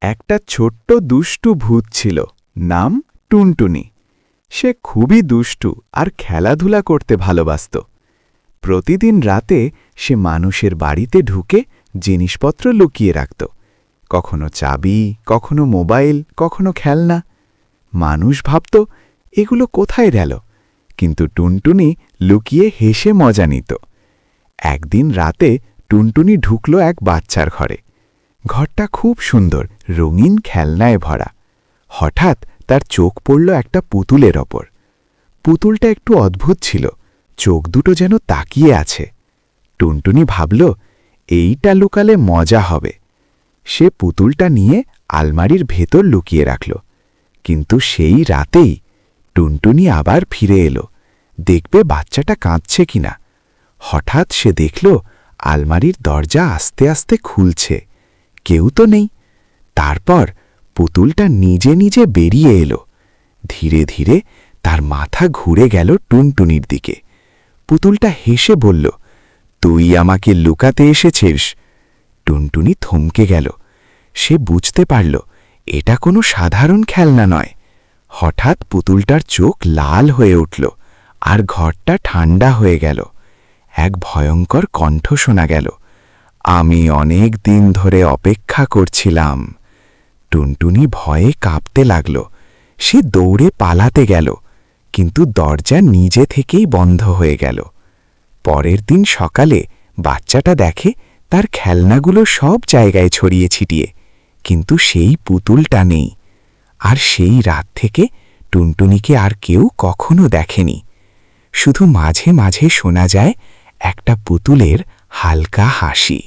একটা ছোট্ট দুষ্টু ভূত ছিল, নাম টুনটুনি। সে খুবই দুষ্টু আর খেলাধুলা করতে ভালোবাসত। প্রতিদিন রাতে সে মানুষের বাড়িতে ঢুকে জিনিসপত্র লুকিয়ে রাখত, কখনো চাবি, কখনো মোবাইল, কখনো খেলনা। মানুষ ভাবত এগুলো কোথায় গেল, কিন্তু টুনটুনি লুকিয়ে হেসে মজা নিত। একদিন রাতে টুনটুনি ঢুকল এক বাচ্চার ঘরে। ঘরটা খুব সুন্দর, রঙিন খেলনায় ভরা। হঠাৎ তার চোখ পড়ল একটা পুতুলের ওপর। পুতুলটা একটু অদ্ভুত ছিল, চোখ দুটো যেন তাকিয়ে আছে। টুনটুনি ভাবল, এইটা লুকালে মজা হবে। সে পুতুলটা নিয়ে আলমারির ভেতর লুকিয়ে রাখল। কিন্তু সেই রাতেই টুনটুনি আবার ফিরে এলো, দেখবে বাচ্চাটা কাঁদছে কিনা। হঠাৎ সে দেখল আলমারির দরজা আস্তে আস্তে খুলছে, কেউ তো নেই। তারপর পুতুলটা নিজে নিজে বেরিয়ে এলো। ধীরে ধীরে তার মাথা ঘুরে গেল টুনটুনির দিকে। পুতুলটা হেসে বলল, তুই আমাকে লুকাতে এসেছিস? টুনটুনি থমকে গেল। সে বুঝতে পারল এটা কোনো সাধারণ খেলনা নয়। হঠাৎ পুতুলটার চোখ লাল হয়ে উঠল আর ঘরটা ঠান্ডা হয়ে গেল। এক ভয়ঙ্কর কণ্ঠ শোনা গেল, আমি অনেক দিন ধরে অপেক্ষা করছিলাম। টুনটুনি ভয়ে কাঁপতে লাগল। সে দৌড়ে পালাতে গেল, কিন্তু দরজা নিজে থেকেই বন্ধ হয়ে গেল। পরের দিন সকালে বাচ্চাটা দেখে তার খেলনাগুলো সব জায়গায় ছড়িয়ে ছিটিয়ে, কিন্তু সেই পুতুলটা নেই। আর সেই রাত থেকে টুনটুনিকে আর কেউ কখনো দেখেনি। শুধু মাঝে মাঝে শোনা যায় একটা পুতুলের হালকা হাসি।